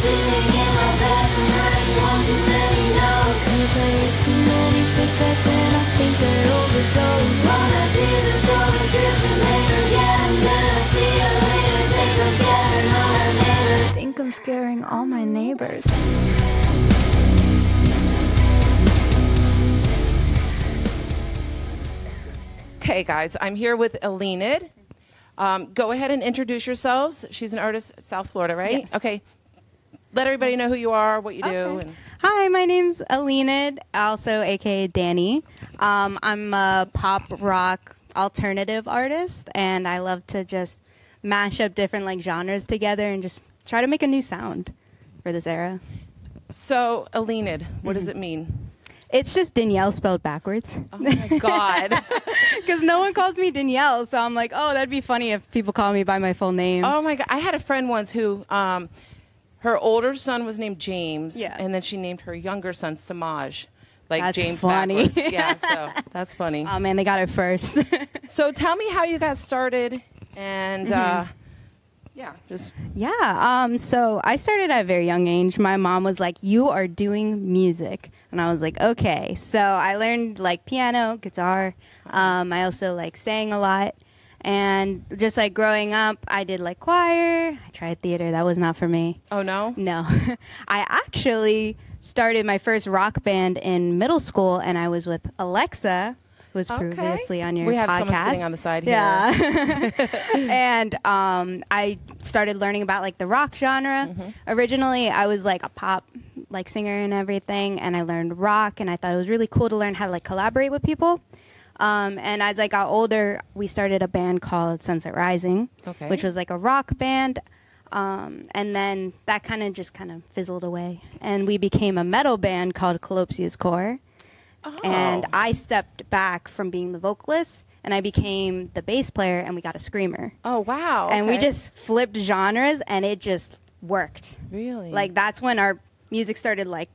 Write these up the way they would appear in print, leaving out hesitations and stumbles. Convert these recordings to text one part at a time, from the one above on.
sitting in my bed and I ain't want too many notes. 'Cause I ate too many Tic Tacs and I think they overdosed. Wanna see the door is different later, yeah, I'm gonna see you later. Think I'm scaring all my neighbors. Think I'm scaring all my neighbors. Okay, guys, I'm here with Elleinad. Go ahead and introduce yourselves. She's an artist, South Florida, right? Yes. Okay. Let everybody know who you are, what you do. Okay. And Hi, my name's Elleinad, also aka Dani. I'm a pop rock alternative artist, and I love to just mash up different like genres together and just try to make a new sound for this era. so, Elleinad, what does it mean? It's just Danielle spelled backwards. Oh, my God. Because no one calls me Danielle, so I'm like, oh, that'd be funny if people call me by my full name. Oh, my God. I had a friend once who, her older son was named James, Yeah. and then she named her younger son Samaj. Like That's James funny. backwards. Yeah, so that's funny. Oh, man, they got it first. So tell me how you got started, and yeah, just Yeah, so I started at a very young age. My mom was like, you are doing music. And I was like, okay. So I learned like piano, guitar. I also like sang a lot. And just like growing up, I did like choir. I tried theater. That was not for me. Oh, no? No. I actually started my first rock band in middle school, and I was with Alexa, who was previously on your podcast. We have someone sitting on the side here. Yeah. And I started learning about like the rock genre. Originally, I was like a pop like singer and everything, and I learned rock, and I thought it was really cool to learn how to like collaborate with people. And as I got older, we started a band called Sunset Rising, which was like a rock band. And then that kind of fizzled away, and we became a metal band called Colopsia's Core. Oh. And I stepped back from being the vocalist, and I became the bass player, and we got a screamer. Oh, wow. And we okay. just flipped genres, and it just worked. Really? Like, that's when our music started, like,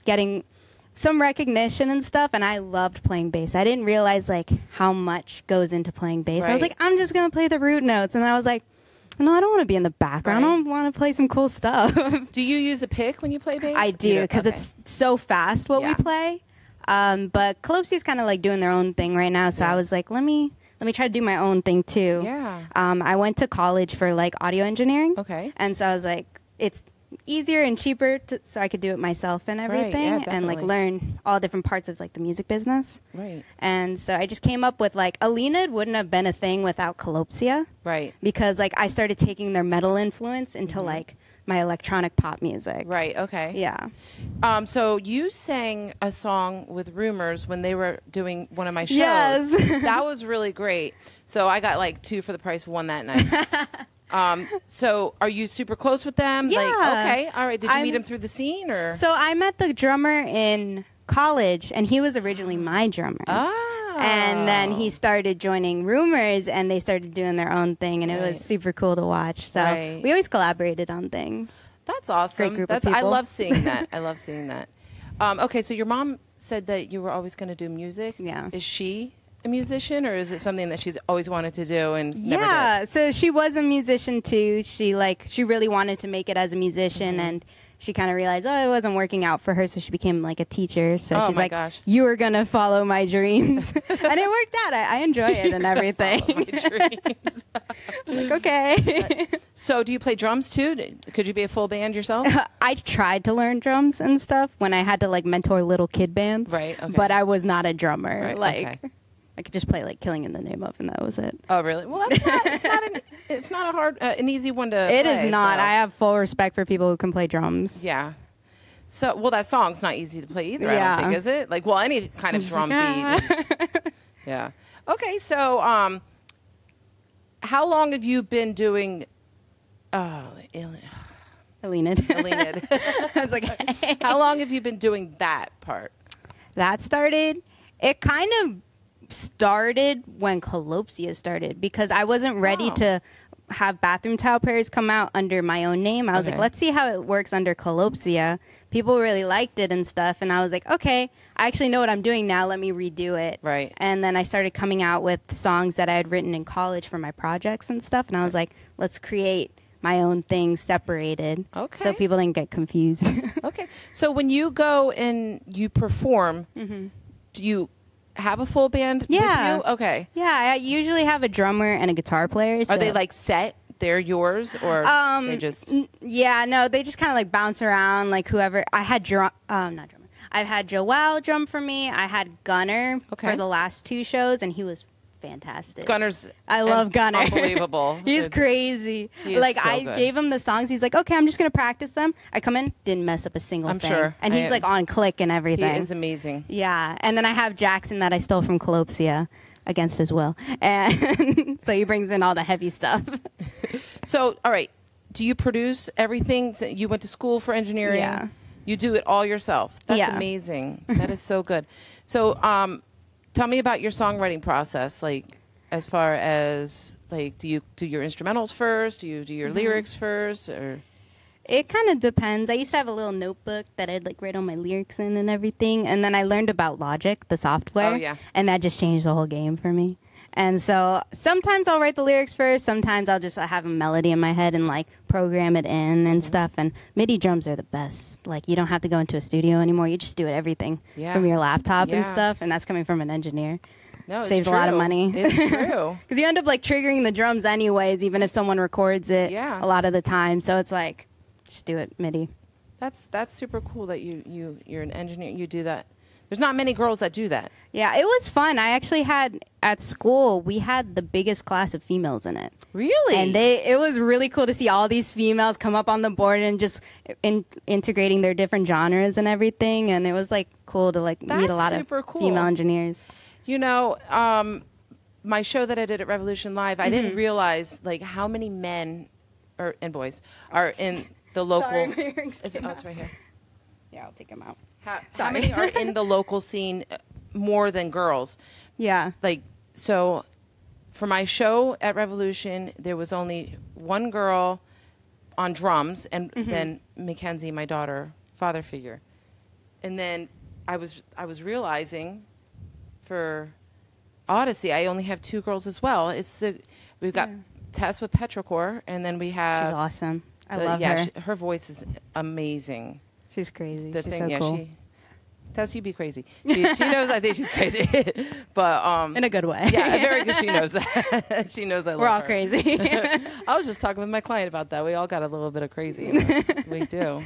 getting some recognition and stuff, and I loved playing bass. I didn't realize, like, how much goes into playing bass. I was Right. like, I'm just going to play the root notes. And I was like, no, I don't want to be in the background. Right. I want to play some cool stuff. Do you use a pick when you play bass? I do, because Okay. it's so fast what Yeah. we play. But Colopsia's kind of like doing their own thing right now, so Yeah. I was like, let me try to do my own thing too. Yeah. I went to college for like audio engineering. Okay. And so I was like, it's easier and cheaper so I could do it myself and everything, yeah, and like definitely. learn all different parts of like the music business. Right. And so I just came up with like Elleinad wouldn't have been a thing without Colopsia, Right. because like I started taking their metal influence into like my electronic pop music. Right. Okay. Yeah. So you sang a song with Rumors when they were doing one of my shows. Yes. That was really great. So I got like 2 for the price of 1 that night. So are you super close with them? Yeah. Like, okay. All right. Did you meet I'm- them through the scene or? So I met the drummer in college, and he was originally my drummer. Oh. And then he started joining Rumors, and they started doing their own thing, and it Right. was super cool to watch. So Right. we always collaborated on things. That's awesome. Great group of I people. love seeing that. I love seeing that. Okay, so your mom said that you were always going to do music. Yeah. Is she a musician, or is it something that she's always wanted to do and never Yeah, did? so she was a musician too. She really wanted to make it as a musician, and she kind of realized, it wasn't working out for her, so she became like a teacher. So Oh, she's my like, gosh. you are gonna follow my dreams, and it worked out. I enjoy it and everything. My dreams. Like, okay. So do you play drums too? Could you be a full band yourself? I tried to learn drums and stuff when I had to like mentor little kid bands. Right, okay. But I was not a drummer. Right, like okay. I could just play like Killing in the Name of, and that was it. Oh, really? Well, that's not, it's not a hard, an easy one to It play, is not. so- I have full respect for people who can play drums. Yeah. So, well, that song's not easy to play either, I Yeah. don't think, is it? Like, well, any kind of Just drum like, beat is, yeah. Okay, so, how long have you been doing, Elleinad. Elleinad? I was like, How long have you been doing that part? that started. It kind of started when Colopsia started, because I wasn't ready Oh. to have bathroom towel pairs come out under my own name. I was Okay. like, let's see how it works under Colopsia. People really liked it and stuff, and I was like, okay, I actually know what I'm doing now. Let me redo it. Right. And then I started coming out with songs that I had written in college for my projects and stuff, and I was like, let's create my own thing separated. Okay. So people didn't get confused. Okay. So when you go and you perform, do you have a full band Yeah. with you? Okay. Yeah, I usually have a drummer and a guitar player. Are so- they like set? They're yours, or they just... Yeah, no, they just kind of like bounce around, like whoever. I had not drummer. I've had Joel drum for me. I had Gunner for the last 2 shows, and he was fantastic. Gunner's... I love Gunner. Unbelievable. He's crazy. He is Like, so I good. gave him the songs. He's like, okay, I'm just going to practice them. I come in, didn't mess up a single I'm thing. sure. And he's like on click and He everything. is amazing. Yeah. And then I have Jackson that I stole from Colopsia against his will. And so he brings in all the heavy stuff. So, all right. Do you produce everything? So you went to school for engineering? Yeah. You do it all yourself. That's Yeah. amazing. That is so good. So, tell me about your songwriting process. Like, as far as like, do you do your instrumentals first? Do you do your lyrics first? Or It kind of depends. I used to have a little notebook that I'd like write all my lyrics in and everything. And then I learned about Logic, the software. Oh, yeah. And that just changed the whole game for me. And so sometimes I'll write the lyrics first. Sometimes I'll just have a melody in my head and like program it in and stuff. And MIDI drums are the best. Like you don't have to go into a studio anymore. You just do everything from your laptop and stuff. And that's coming from an engineer. no, it's Saves true. a lot of money. It's true. Because you end up like triggering the drums anyways, even if someone records it Yeah. a lot of the time. So it's like, just do it MIDI. That's super cool that you're an engineer. You do that. There's not many girls that do that. Yeah, it was fun. I actually had, at school, we had the biggest class of females in it. Really? And it was really cool to see all these females come up on the board and just integrating their different genres and everything. And it was like cool to like meet a lot of super cool. female engineers. You know, my show that I did at Revolution Live, I didn't realize like how many men and boys are in the local. Sorry, my earrings Is it, came oh, it's out. right here. Yeah, I'll take them out. How Sorry. many are in the local scene more than girls? Yeah. Like, so for my show at Revolution, there was only one girl on drums, and then Mackenzie, my daughter, father figure. And then I was realizing for Odyssey, I only have 2 girls as well. We've got Tess with Petrichor, and then we have... She's awesome. I love her. Her voice is amazing. She's crazy. The she's thing, so cool. Tess, you be crazy. She knows I think she's crazy, but In a good way. yeah, very good. She knows that. She knows I love We're all her. crazy. I was just talking with my client about that. We all got a little bit of crazy in us. We do.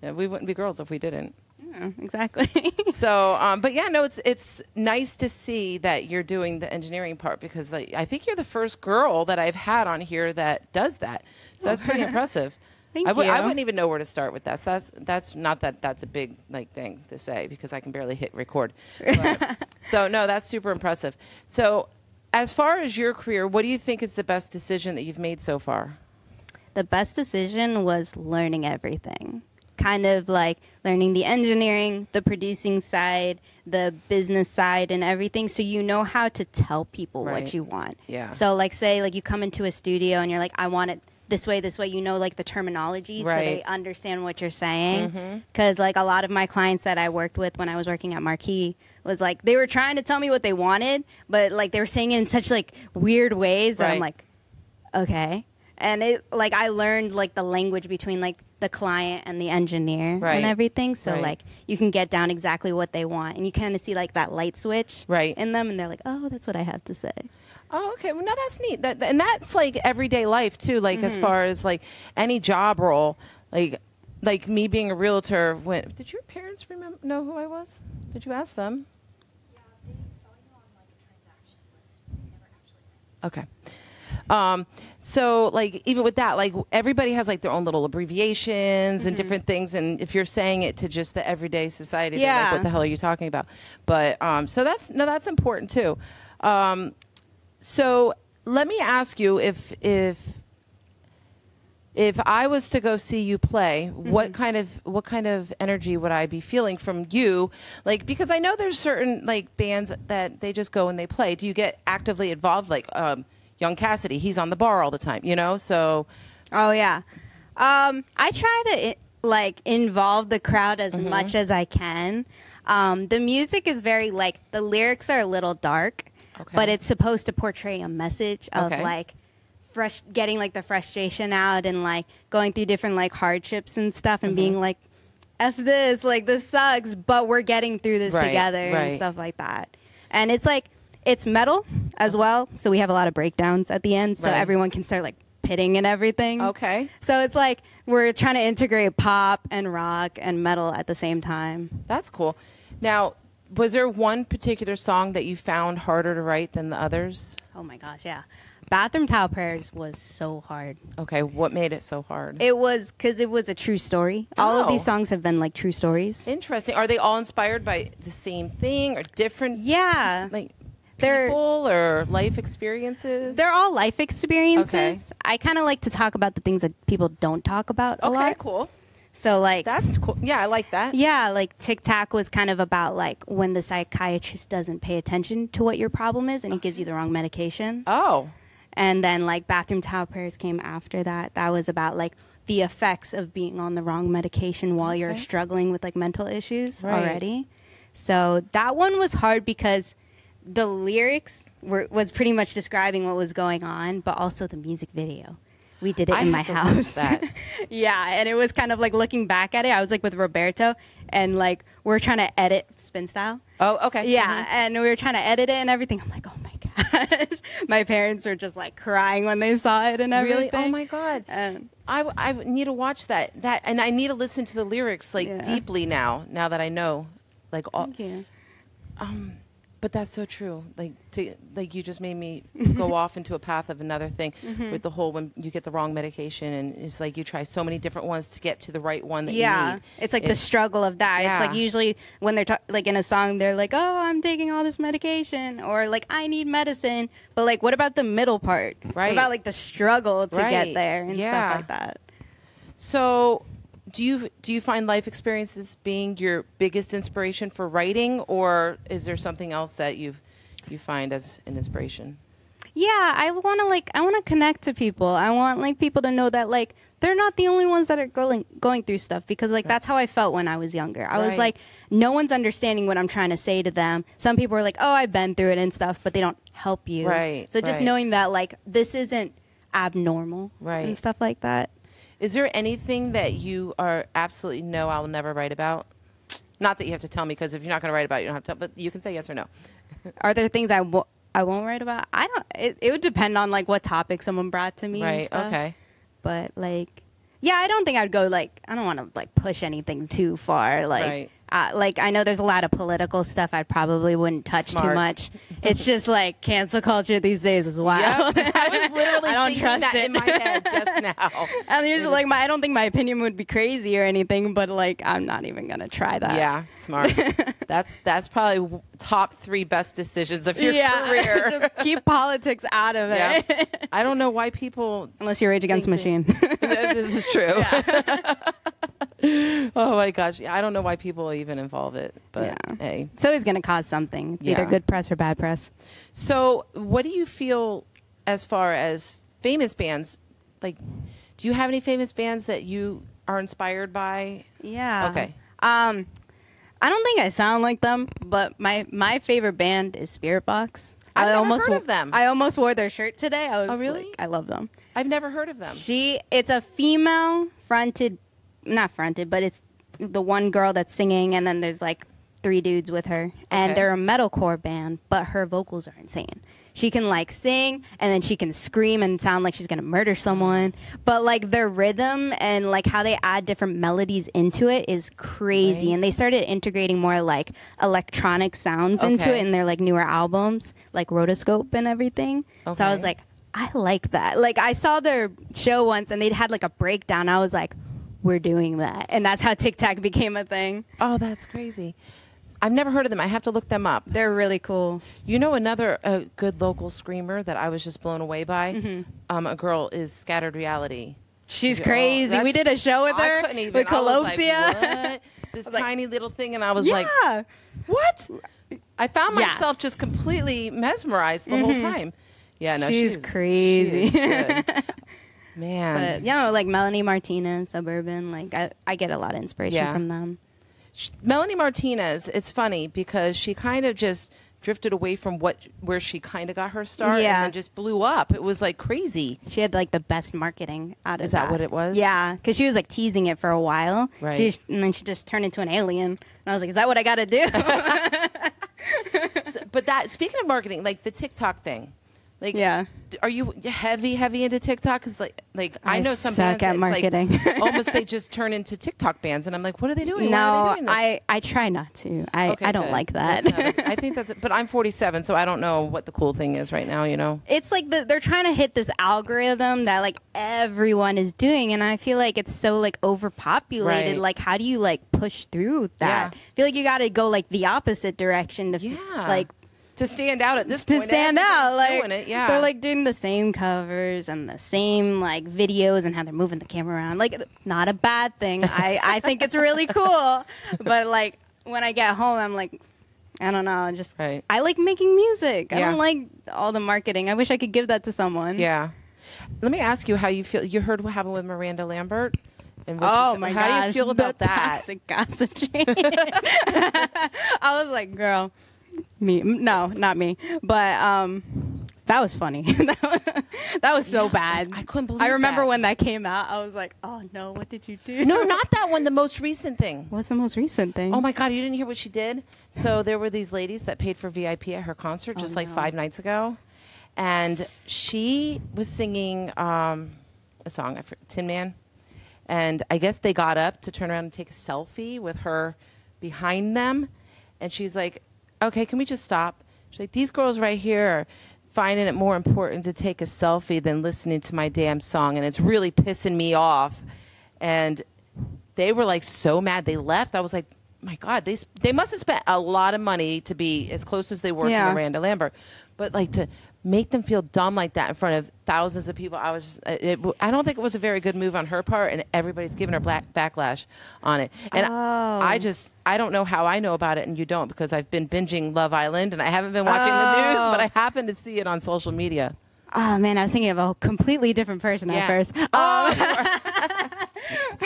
Yeah, we wouldn't be girls if we didn't. Yeah, exactly. So, but yeah, no, it's nice to see that you're doing the engineering part because like, I think you're the first girl that I've had on here that does that. So that's pretty impressive. Thank I you. wouldn't even know where to start with that. So that's not that's a big like thing to say because I can barely hit record. But, so no, that's super impressive. So as far as your career, what do you think is the best decision that you've made so far? The best decision was learning everything. Kind of like learning the engineering, the producing side, the business side and everything. So you know how to tell people Right. what you want. Yeah. So like say like you come into a studio and you're like, I want it this way, you know, like the terminology so they Right. understand what you're saying. Because like a lot of my clients that I worked with when I was working at Marquee was like, they were trying to tell me what they wanted, but like they were saying it in such like weird ways that I'm Right. like, okay. And it like I learned like the language between like the client and the engineer Right. and everything. So Right. like you can get down exactly what they want and you kind of see like that light switch Right. in them and they're like, oh, that's what I have to say. Oh, okay. Well, no, that's neat. And that's like everyday life too. Like as far as like any job role, like me being a realtor. Did your parents know who I was? Did you ask them? Yeah, they saw you on like a transaction list. They never actually met. Okay. So like even with that, like everybody has like their own little abbreviations and different things. And if you're saying it to just the everyday society, they're like, Yeah. what the hell are you talking about? But so that's important too. So let me ask you if I was to go see you play, what kind of energy would I be feeling from you? Like because I know there's certain like bands that they just go and they play. Do you get actively involved? Like Young Cassidy, he's on the bar all the time, you know? So Oh yeah. I try to like involve the crowd as much as I can. The music is very like the lyrics are a little dark, Okay. but it's supposed to portray a message of Okay. like getting like the frustration out and like going through different like hardships and stuff and being like, F this, like this sucks, but we're getting through this together and stuff like that. And it's like, it's metal as well. So we have a lot of breakdowns at the end. So everyone can start like pitting and everything. Okay. So it's like we're trying to integrate pop and rock and metal at the same time. That's cool. Now, was there one particular song that you found harder to write than the others? Oh my gosh, yeah. Bathroom Towel Prayers was so hard. Okay, what made it so hard? It was because it was a true story. All of these songs have been like true stories. Interesting. Are they all inspired by the same thing or different? Yeah. Like people or life experiences? They're all life experiences. Okay. I kind of like to talk about the things that people don't talk about a lot. Okay, cool. So like That's cool. Yeah, I like that. yeah, like Tic Tac was kind of about like when the psychiatrist doesn't pay attention to what your problem is and he gives you the wrong medication. Oh. And then like Bathroom Towel Prayers came after that. That was about like the effects of being on the wrong medication while you're struggling with like mental issues already. So that one was hard because the lyrics was pretty much describing what was going on, but also the music video. We did it in my house. Yeah, and it was kind of like looking back at it. I was like with Roberto, and like we're trying to edit Spin Style. Oh, okay. Yeah, and we were trying to edit it and everything. I'm like, oh my gosh. My parents were just like crying when they saw it and everything. Really? Oh my God. I need to watch that. And I need to listen to the lyrics like deeply now that I know. Like all. Thank you. But that's so true. Like you just made me go off into a path of another thing with the whole when you get the wrong medication and it's like you try so many different ones to get to the right one that you need. It's like the struggle of that. Yeah. It's like usually when they're like in a song, they're like, "Oh, I'm taking all this medication," or like, "I need medicine." But like, what about the middle part? Right. What about like the struggle to get there and stuff like that? So, do you find life experiences being your biggest inspiration for writing, or is there something else that you find as an inspiration? Yeah, I want to connect to people. I want like people to know that like they're not the only ones that are going through stuff because like that's how I felt when I was younger. I was like, no one's understanding what I'm trying to say to them. Some people are like, "Oh, I've been through it and stuff," but they don't help you. Right. So just knowing that like this isn't abnormal and stuff like that. Is there anything that you are absolutely no, I'll never write about? Not that you have to tell me, because if you're not going to write about it, you don't have to. But you can say yes or no. Are there things I won't write about? I don't. It would depend on like what topic someone brought to me. Right. And stuff. Okay. But like, yeah, I don't think I'd go like. I don't want to like push anything too far. Like, like I know there's a lot of political stuff I probably wouldn't touch too much. It's just like cancel culture these days is wild. Yep. I was literally I don't thinking trust that it in my head just now. And usually, like, I don't think my opinion would be crazy or anything, but like, I'm not even gonna try that. Yeah, smart. That's probably top 3 best decisions of your career. Just keep politics out of it. Yeah. I don't know why people, unless you're Rage Against the Machine. This is true. Oh my gosh, I don't know why people even involve it, but hey, it's always gonna cause something. It's either good press or bad press. So, what do you feel as far as famous bands? Like, do you have any famous bands that you are inspired by? Yeah. Okay. I don't think I sound like them, but my favorite band is Spirit Box. I've never heard of them. I almost wore their shirt today. I was really? like, I love them. I've never heard of them. It's a female fronted, not fronted, but it's the one girl that's singing, and then there's like 3 dudes with her, and they're a metalcore band, but her vocals are insane. She can like sing, and then she can scream and sound like she's gonna murder someone. But like their rhythm and like how they add different melodies into it is crazy. Right. And they started integrating more like electronic sounds into it in their like newer albums, like Rotoscope and everything. So I was like, I like that. Like I saw their show once, and they'd had like a breakdown. I was like, we're doing that, and that's how Tic Tac became a thing. Oh, that's crazy. I've never heard of them. I have to look them up. They're really cool. You know, another good local screamer that I was just blown away by, a girl is Scattered Reality. She's crazy. We did a show with her. I couldn't even. With Colopsia. I was like, what? This tiny little thing, and I was like, what? I found myself just completely mesmerized the whole time. Yeah, no, she's crazy. She is good. Man. But like Melanie Martinez, Suburban, like I get a lot of inspiration from them. Melanie Martinez, it's funny because she kind of just drifted away from where she kind of got her start, Yeah. and then just blew up. It was like crazy. She had like the best marketing out of Is that what it was? Yeah, because she was like teasing it for a while. Right. And then she just turned into an alien. And I was like, is that what I got to do? But that, speaking of marketing, like the TikTok thing, like, Yeah. are you heavy into TikTok? Because like I know some suck bands at it's marketing. Like, almost they just turn into TikTok bands, and I'm like, what are they doing? Why No, are they doing this? I try not to. Okay, I don't good. like that. I think that's it. But I'm 47, so I don't know what the cool thing is right now, you know? It's like they're trying to hit this algorithm that like everyone is doing, and I feel like it's so like overpopulated. Right. Like, how do you like push through that? Yeah. I feel like you got to go like the opposite direction to Yeah. like To stand out at this to point. stand out. Everybody's Like doing it, yeah. they're like doing the same covers and the same like videos and how they're moving the camera around. Like, not a bad thing. I think it's really cool. But like when I get home, I'm like, I don't know. Just Right. I like making music. I Yeah. don't like all the marketing. I wish I could give that to someone. Yeah. Let me ask you how you feel. You heard what happened with Miranda Lambert? And what Oh she said. my How gosh, do you feel about the that? toxic gossip chain. I was like, girl, me, no, not me, but that was funny. that was so bad. I couldn't believe I remember that. when that came out. I was like, oh no, what did you do? No, not that one. The most recent thing. What's the most recent thing? Oh my God, you didn't hear what she did? So there were these ladies that paid for VIP at her concert just like 5 nights ago. And she was singing a song, Tin Man. And I guess they got up to turn around and take a selfie with her behind them. And she's like, okay, can we just stop? She's like, these girls right here are finding it more important to take a selfie than listening to my damn song. And it's really pissing me off. And they were like so mad. They left. I was like, my God, they must have spent a lot of money to be as close as they were Yeah. to Miranda Lambert. But like to make them feel dumb like that in front of thousands of people, I was just, I don't think it was a very good move on her part, and everybody's giving her backlash on it. And I don't know how I know about it and you don't, because I've been binging Love Island and I haven't been watching the news, but I happened to see it on social media. Oh man, I was thinking of a completely different person at first.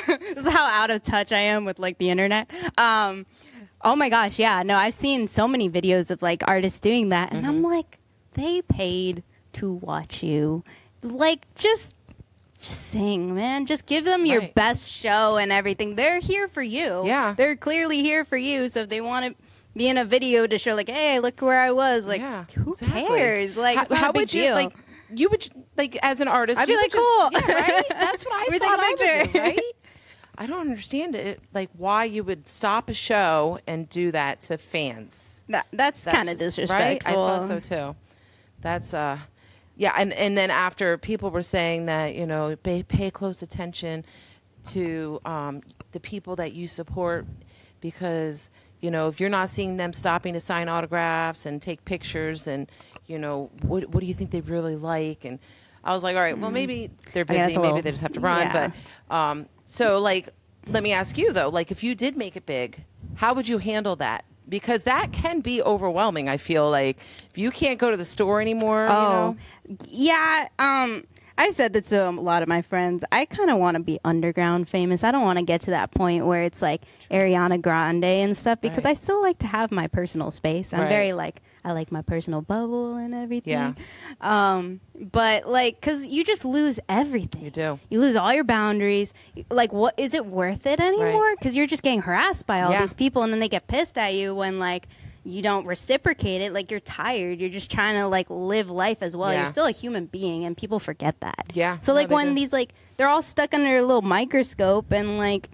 This is how out of touch I am with like the internet. Oh my gosh, yeah. No, I've seen so many videos of like artists doing that, and I'm like, they paid to watch you. Like, just sing, man. Just give them your Right. best show and everything. They're here for you. Yeah. They're clearly here for you. So if they want to be in a video to show like, hey, look where I was, like, Yeah, who exactly. cares? Like, it's not how a big would you deal. like? You would like as an artist. I'd be you like, could just- cool. yeah, right? That's what I Let me thought I take a would do, picture. right? I don't understand it. Like why you would stop a show and do that to fans. That's kind of just- disrespectful. Right? I thought so too. That's yeah, and then after people were saying that, you know, pay close attention to the people that you support, because, you know, if you're not seeing them stopping to sign autographs and take pictures, and, you know, what do you think they really like? And I was like, all right, well, maybe they're Yeah, busy, that's a maybe little- they just have to run. yeah. But so like, let me ask you though, like if you did make it big, how would you handle that? Because that can be overwhelming. I feel like if you can't go to the store anymore, you know? Yeah. I said that to a lot of my friends. I kind of want to be underground famous. I don't want to get to that point where it's like Ariana Grande and stuff, because Right. I still like to have my personal space. I'm Right. very like, I like my personal bubble and everything. Yeah. But like, cause you just lose everything. You do. You lose all your boundaries. Like, what is it worth it anymore? Right. Cause you're just getting harassed by all Yeah. these people, and then they get pissed at you when like you don't reciprocate it. Like, you're tired. You're just trying to like live life as well. Yeah. You're still a human being, and people forget that. Yeah. So No, like they when do. these like they're all stuck under a little microscope, and like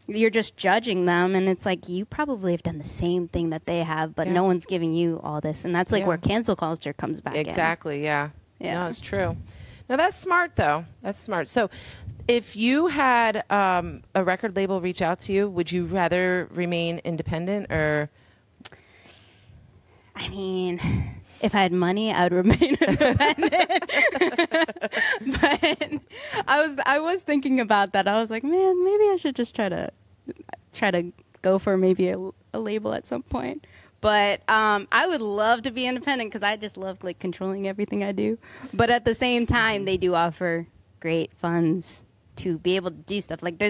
you're just judging them, and it's like you probably have done the same thing that they have, but Yeah. no one's giving you all this, and that's like Yeah. where cancel culture comes back in. Exactly. Yeah. Yeah. No, it's true. No, that's smart though. That's smart. So, if you had a record label reach out to you, would you rather remain independent or? I mean, if I had money, I would remain independent. But I was thinking about that. I was like, man, maybe I should just try to go for maybe a label at some point. But I would love to be independent, because I just love like controlling everything I do. But at the same time, they do offer great funds to be able to do stuff. Like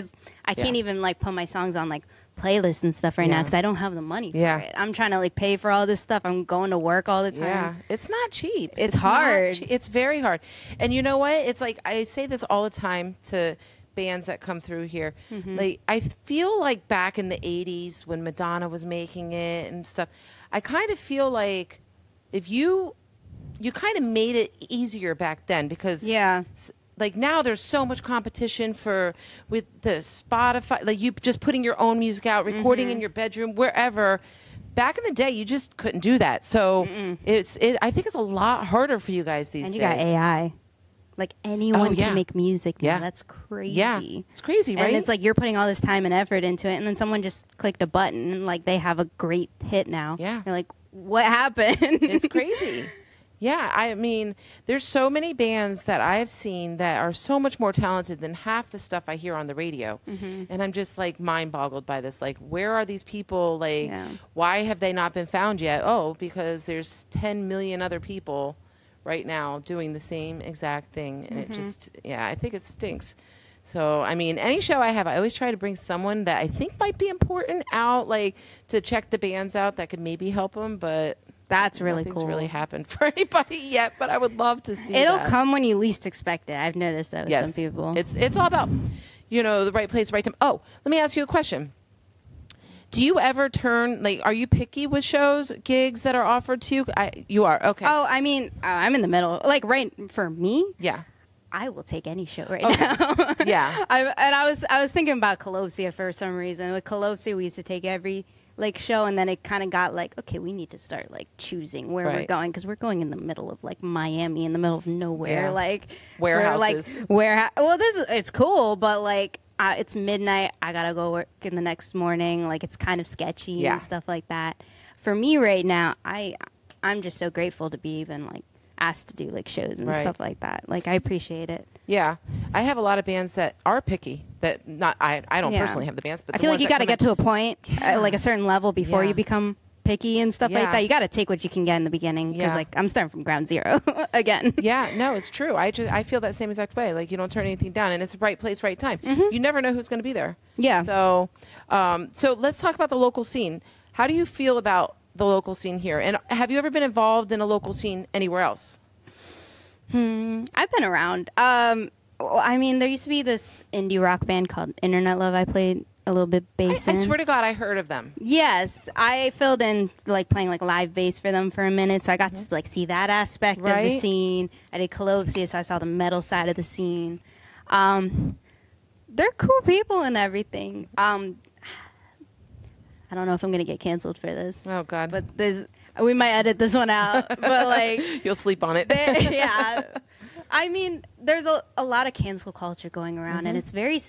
I can't even like put my songs on like playlists and stuff right now because I don't have the money for it. I'm trying to like pay for all this stuff. I'm going to work all the time. Yeah, it's not cheap. It's hard. It's very hard. And you know what? It's like I say this all the time to bands that come through here. Like I feel like back in the 80s when Madonna was making it and stuff, I kind of feel like if you kind of made it easier back then because like now there's so much competition with the Spotify, like you just putting your own music out, recording in your bedroom, wherever. Back in the day, you just couldn't do that. So I think it's a lot harder for you guys these days. And you got AI. Like anyone can make music now. That's crazy. Yeah, it's crazy, right? And it's like you're putting all this time and effort into it, and then someone just clicked a button and like they have a great hit now. Yeah. You're like, what happened? It's crazy. Yeah, I mean, there's so many bands that I have seen that are so much more talented than half the stuff I hear on the radio. And I'm just like mind boggled by this. Like, where are these people? Like, why have they not been found yet? Oh, because there's 10 million other people right now doing the same exact thing. And it just, I think it stinks. So, I mean, any show I have, I always try to bring someone that I think might be important out, like, to check the bands out that could maybe help them, but that's really nothing's cool. really happened for anybody yet, but I would love to see It'll come when you least expect it. I've noticed that with some people. It's all about, the right place, right time. Oh, let me ask you a question. Do you ever are you picky with shows, gigs that are offered to you? You are, okay. Oh, I mean, I'm in the middle. Like, right, for me? Yeah. I will take any show right now. Yeah. I was thinking about Colosia for some reason. With Colosia, we used to take every like show, and then it kind of got like, okay, we need to start like choosing where we're going because we're going in the middle of like Miami, in the middle of nowhere, like warehouses. Well, it's cool, but like it's midnight. I gotta go work in the next morning. Like it's kind of sketchy and stuff like that. For me right now, I'm just so grateful to be even like asked to do like shows and stuff like that. Like I appreciate it. Yeah, I have a lot of bands that are picky. That I don't personally have the bands, but I feel like you got to get to a point, like a certain level, before you become picky and stuff like that. You got to take what you can get in the beginning because like I'm starting from ground zero again. Yeah, no, it's true. I feel that same exact way. Like you don't turn anything down, and it's the right place, right time. You never know who's going to be there. Yeah. So, so let's talk about the local scene. How do you feel about the local scene here? And have you ever been involved in a local scene anywhere else? I've been around. I mean, there used to be this indie rock band called Internet Love. I played a little bit bass I in. swear to God, I heard of them. Yes, I filled in like playing like live bass for them for a minute, so I got to like see that aspect of the scene. I did Colosia, so I saw the metal side of the scene. They're cool people and everything. I don't know if I'm gonna get canceled for this. Oh God! But we might edit this one out. But like you'll sleep on it. Yeah. I mean, there's a lot of cancel culture going around, and it's very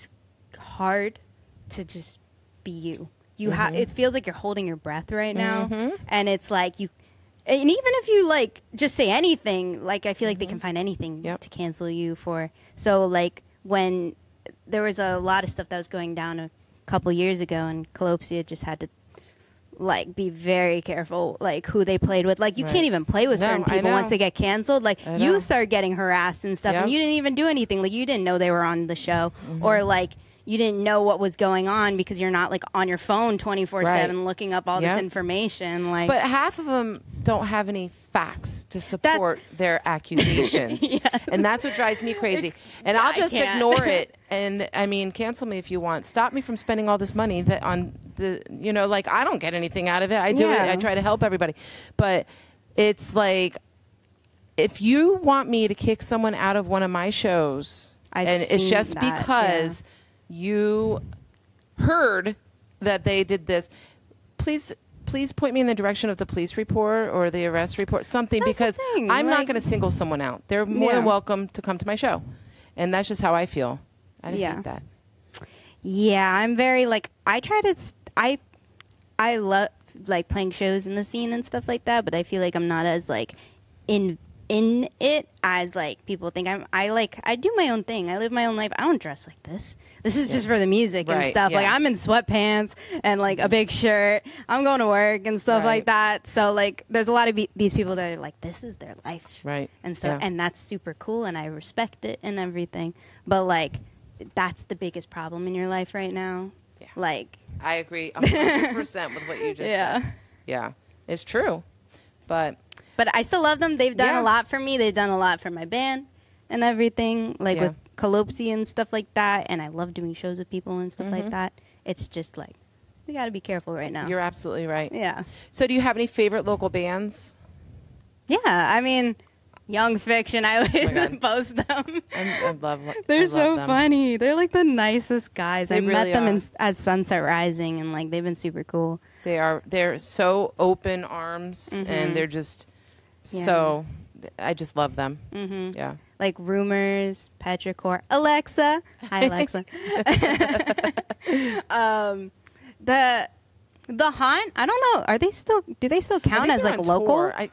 hard to just be you. It feels like you're holding your breath right now, and it's like and even if you like just say anything, like I feel like they can find anything to cancel you for. So like when there was a lot of stuff that was going down a couple years ago, and Colosia just had to like be very careful like who they played with. Like you can't even play with certain people once they get canceled. Like you start getting harassed and stuff, and you didn't even do anything. Like you didn't know they were on the show, or like you didn't know what was going on because you're not like on your phone 24/7 looking up all this information. Like, but half of them don't have any facts to support their accusations, and that's what drives me crazy. And I'll just ignore it. And I mean, cancel me if you want. Stop me from spending all this money on the, like I don't get anything out of it. I do it. I try to help everybody, but it's like if you want me to kick someone out of one of my shows, and it's just because you heard that they did this, please point me in the direction of the police report or the arrest report, something, because I'm not going to single someone out. They're more than welcome to come to my show, and that's just how I feel. I didn't hate that. Yeah, I'm very like I love like playing shows in the scene and stuff like that, but I feel like I'm not as like in it as like people think. I do my own thing. I live my own life. I don't dress like this. This is just for the music and stuff. Like I'm in sweatpants and like a big shirt. I'm going to work and stuff like that. So like there's a lot of these people that are like, this is their life, right? And stuff, and that's super cool, and I respect it and everything. But like, that's the biggest problem in your life right now. Yeah. Like, I agree 100% with what you just yeah. said. Yeah, it's true. But I still love them. They've done Yeah. a lot for me. They've done a lot for my band and everything, like Yeah. with Calopsy and stuff like that. And I love doing shows with people and stuff like that. It's just like, we got to be careful right now. you're absolutely right. Yeah. So do you have any favorite local bands? Yeah, I mean, Young Fiction, I always God. post them. I love They're I love so them. funny. They're like the nicest guys. They I met really them are. as Sunset Rising, and like they've been super cool. They're so open arms, and they're just Yeah. so. I just love them. Hmm Yeah. Like Rumors, Petrichor, Alexa. Hi, Alexa. The Haunt. I don't know. Are they still? Do they still I count think as they're like on local? tour.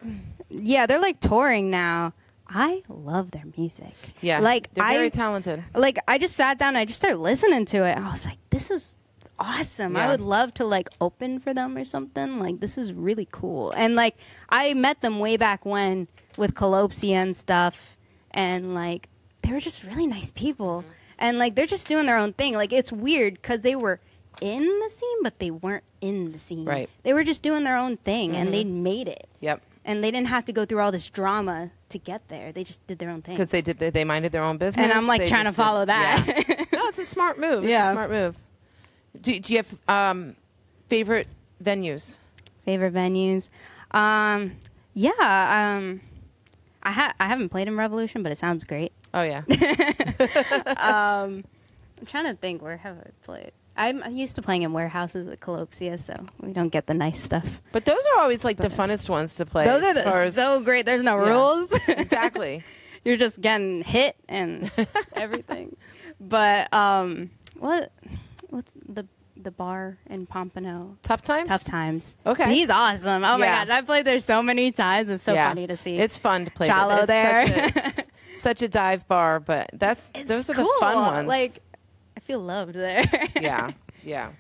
Yeah, they're like touring now. I love their music. Yeah. Like they're very talented. Like I just sat down and I just started listening to it. I was like, this is awesome. Yeah. I would love to like open for them or something. Like this is really cool. And like I met them way back when with Calopsy and stuff, and like they were just really nice people. And like they're just doing their own thing. Like it's weird because they were in the scene, but they weren't in the scene. Right. They were just doing their own thing, and they made it. Yep. And they didn't have to go through all this drama to get there. They just did their own thing. Because they minded their own business. And I'm like They trying to just did- follow that. Yeah. No, it's a smart move. It's Yeah. a smart move. Do you have favorite venues? Favorite venues? Yeah. I haven't played in Revolution, but it sounds great. Oh yeah. I'm trying to think, where have I played? I'm used to playing in warehouses with Calopsia, so we don't get the nice stuff. But those are always like the funnest ones to play. Those as far are as- so great. There's no Yeah. rules. Exactly. You're just getting hit and everything. But what's the bar in Pompano? Tough times. Tough Times. Okay. He's awesome. Oh my Yeah. gosh, I've played there so many times. It's so Yeah. funny to see. It's fun to play. Chalo It's there. Such a dive bar, but those are the fun ones. Like, I feel loved there. yeah, yeah.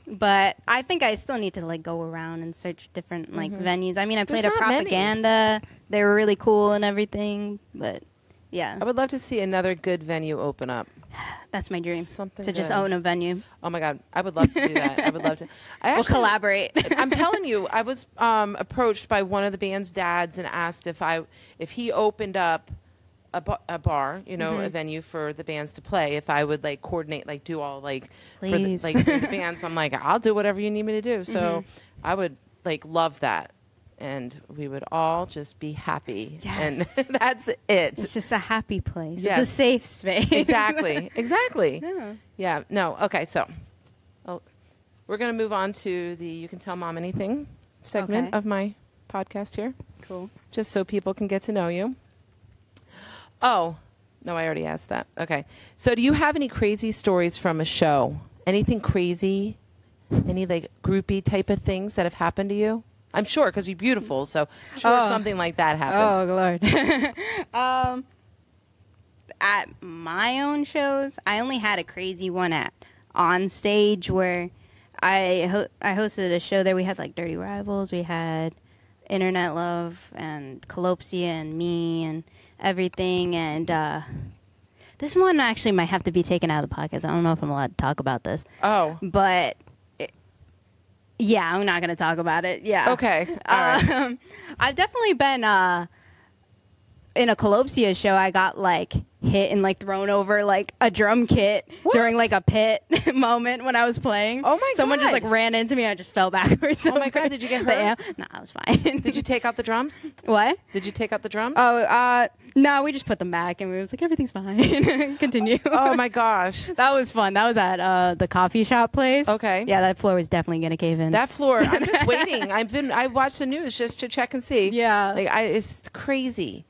But I think I still need to like go around and search different like venues. I mean, I played There's a not many. Propaganda. They were really cool and everything. But yeah, I would love to see another good venue open up. that's my dream. Something to just good. own a venue. Oh my God, I would love to do that. I would love to. We'll collaborate. I'm telling you, I was approached by one of the band's dads and asked if he opened up a bar, you know, a venue for the bands to play, if I would like coordinate, like do all like for the, Please. like for the bands. I'm like, I'll do whatever you need me to do. So I would like love that, and we would all just be happy. Yes. And that's it. It's just a happy place. Yes. It's a safe space. Exactly. Exactly. Yeah. Yeah. No. Okay. So, we're gonna move on to the "You Can Tell Mom Anything" segment Okay. of my podcast here, Cool. just so people can get to know you. Oh, no, I already asked that. Okay. So, do you have any crazy stories from a show? Anything crazy? Any like groupie type of things that have happened to you? I'm sure because you're beautiful, so I'm sure Oh. something like that happened. Oh Lord. At my own shows, I only had a crazy one at on stage where I hosted a show there. We had like Dirty Rivals, we had Internet Love and Calopsia and me and everything. And this one actually might have to be taken out of the podcast. I don't know if I'm allowed to talk about this, Oh. but yeah, I'm not going to talk about it. Yeah. Okay. All right. I've definitely been in a Calopsia show. I got like hit and like thrown over like a drum kit What? during like a pit moment when I was playing. Oh, my Someone just God. like ran into me. I just fell backwards. Oh, my over God. Did you get the hurt? amp. No, I was fine. Did you take out the drums? What? Did you take out the drums? Oh, no, we just put them back and we was like, everything's fine. Continue. Oh my gosh. That was fun. That was at the coffee shop place. Okay. Yeah, that floor was definitely gonna cave in. That floor, I'm just waiting. I watched the news just to check and see. Yeah. Like it's crazy.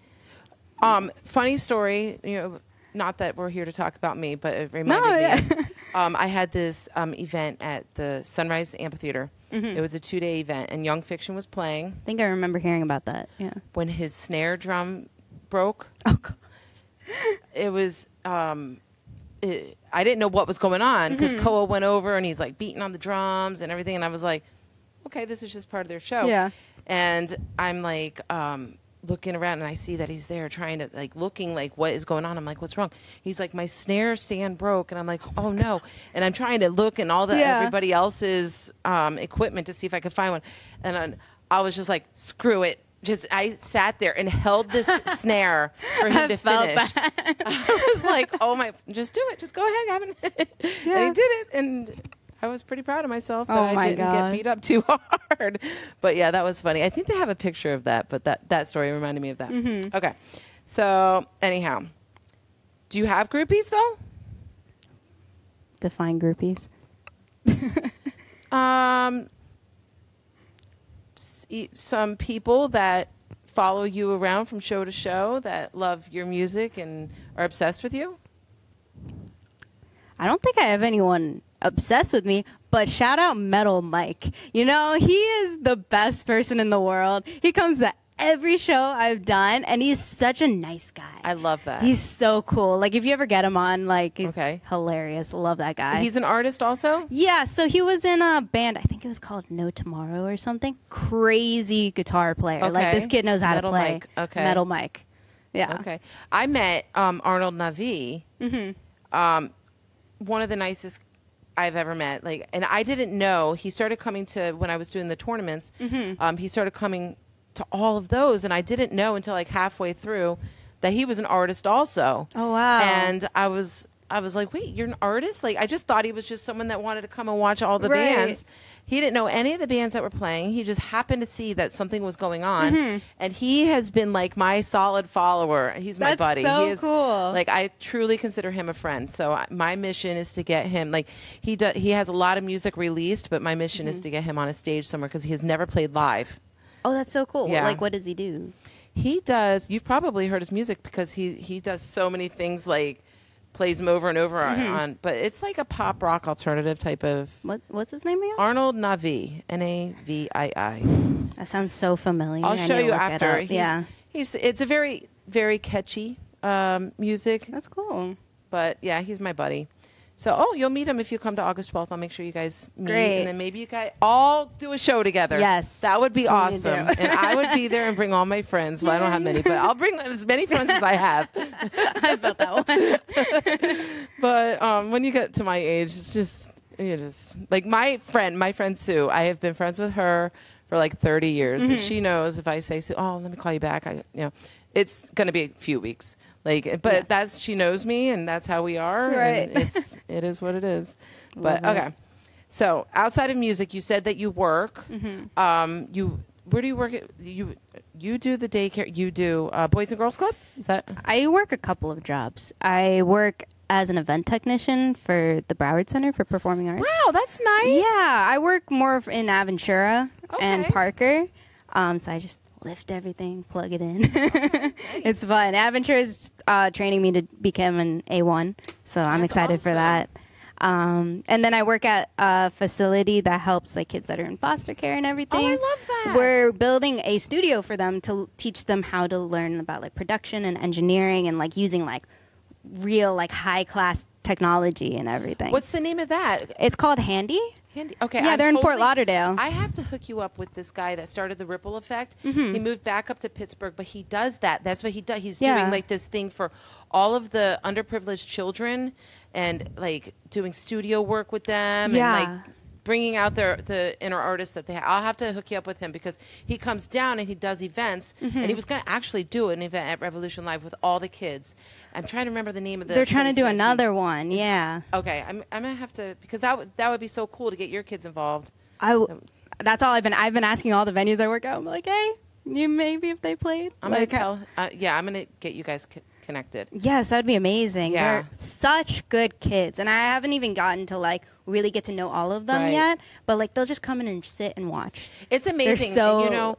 Funny story, you know, not that we're here to talk about me, but it reminded me. I had this event at the Sunrise Amphitheater. It was a 2-day event, and Young Fiction was playing. I think I remember hearing about that. Yeah. When his snare drum broke, Oh, God. it was I didn't know what was going on because Koa went over and he's like beating on the drums and everything, and I was like, okay, this is just part of their show. Yeah. And I'm like, looking around and I see that he's there trying to like looking like what is going on. I'm like, what's wrong? He's like, my snare stand broke. And I'm like, oh no. And I'm trying to look in all the everybody else's equipment to see if I could find one. And then I was just like, screw it. I sat there and held this snare for him to finish. I was like, oh my, just do it. Just go ahead. And he did it. And I was pretty proud of myself that I didn't get beat up too hard. But yeah, that was funny. I think they have a picture of that, but that story reminded me of that. Mm-hmm. Okay. So anyhow, do you have groupies though? Define groupies. Some people that follow you around from show to show that love your music and are obsessed with you? I don't think I have anyone obsessed with me, but shout out Metal Mike. You know, he is the best person in the world. He comes to every show I've done, and he's such a nice guy. I love that. He's so cool. Like, if you ever get him on, like, he's hilarious. Love that guy. He's an artist also? Yeah, so he was in a band, I think it was called No Tomorrow or something. Crazy guitar player. Okay. Like, this kid knows how Metal to play. Mike. Okay. Metal Mike. Yeah. Okay. I met Arnold Navi. Mm-hmm. One of the nicest I've ever met. Like, and I didn't know. He started coming to, when I was doing the tournaments, he started coming to all of those, and I didn't know until like halfway through that he was an artist also. Oh wow. And I was like, wait, you're an artist? Like, I just thought he was just someone that wanted to come and watch all the bands. He didn't know any of the bands that were playing. He just happened to see that something was going on, and he has been like my solid follower. He's my buddy. So he is cool. Like, I truly consider him a friend. So my mission is to get him, like, he has a lot of music released, but my mission is to get him on a stage somewhere because he has never played live. Oh, that's so cool. Yeah. Like, what does he do? He does. You've probably heard his music because he does so many things, like plays them over and over on. But it's like a pop rock alternative type of. What's his name again? Arnold Navi, Navii. That sounds so familiar. I'll show you after. It's a very, very catchy music. That's cool. But yeah, he's my buddy. So, you'll meet him if you come to August 12th. I'll make sure you guys meet. Great. And then maybe you guys all do a show together. Yes. That would be That's awesome. And I would be there and bring all my friends. Well, I don't have many, but I'll bring as many friends as I have. I felt that one. But when you get to my age, it's just, like my friend Sue, I have been friends with her for like 30 years. And she knows if I say, Sue, let me call you back. It's going to be a few weeks. But she knows me, and that's how we are. Right. And it is what it is. But okay. So outside of music, you said that you work. Where do you work? You do the daycare. You do Boys and Girls Club. Is that? I work a couple of jobs. I work as an event technician for the Broward Center for Performing Arts. Wow, that's nice. Yeah, I work more in Aventura and Okay. Parker. So I just lift everything, plug it in. It's fun. Aventura is training me to become an A1, so I'm That's excited for awesome. that. And then I work at a facility that helps like kids that are in foster care and everything. Oh, I love that. We're building a studio for them to teach them how to learn about like production and engineering and like using like real like high class technology and everything. What's the name of that? It's called Handy. Handy. Okay. Yeah, I'm they're in Fort Lauderdale. I have to hook you up with this guy that started the Ripple Effect. He moved back up to Pittsburgh, but he does that. That's what he does. He's doing like this thing for all of the underprivileged children and like doing studio work with them and like bringing out the inner artists that they have. I'll have to hook you up with him because he comes down and he does events, and he was going to actually do an event at Revolution Live with all the kids. I'm trying to remember the name of the. They're trying to place do that another one. Yeah. Okay, I'm gonna have to because that would be so cool to get your kids involved. That's all I've been asking all the venues I work at. I'm like, hey, you maybe if they played. I'm gonna tell. I'm gonna get you guys connected. Yes, that'd be amazing. Yeah. They're such good kids, and I haven't even gotten to like really get to know all of them Right. yet. But like they'll just come in and sit and watch. It's amazing. They're so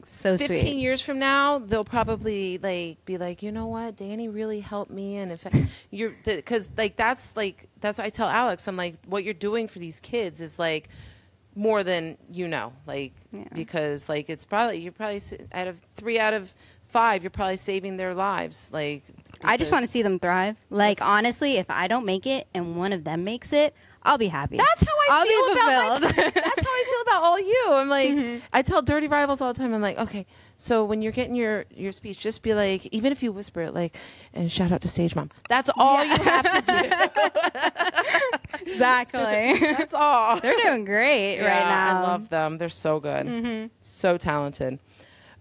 so 15 sweet. years from now, they'll probably like be like, you know what, Dani really helped me, and if you're because that's what I tell Alex. I'm like, what you're doing for these kids is like more than because like you're probably out of 3 out of 5, you're probably saving their lives. Like I just want to see them thrive. Like honestly, if I don't make it and one of them makes it, I'll be happy. That's how I'll I feel be fulfilled. that's how I feel about all you. I'm like, I tell Dirty Rivals all the time. I'm like, okay, so when you're getting your speech, just be like, even if you whisper it, like, and shout out to Stage Mom. That's all you have to do. Exactly. That's all. They're doing great right now. I love them. They're so good. So talented.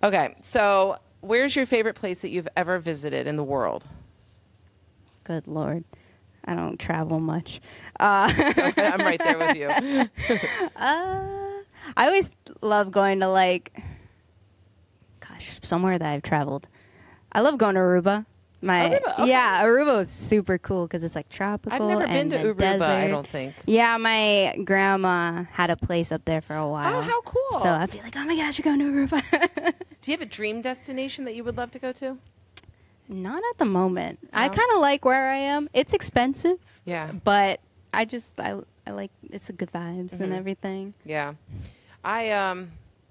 Okay, so where's your favorite place that you've ever visited in the world? Good Lord. I don't travel much. I'm right there with you. I always love going to, like, gosh, somewhere that I've traveled. I love going to Aruba. Aruba, okay. Yeah, Aruba is super cool because it's like tropical. I've never been and to the Aruba, desert. I don't think. Yeah, my grandma had a place up there for a while. Oh, how cool. So I'd be like, oh my gosh, you're going to Aruba. Do you have a dream destination that you would love to go to? Not at the moment. I No? kind of like where I am. It's expensive, Yeah. but I like it's a good vibes and Mhm. everything. Yeah. I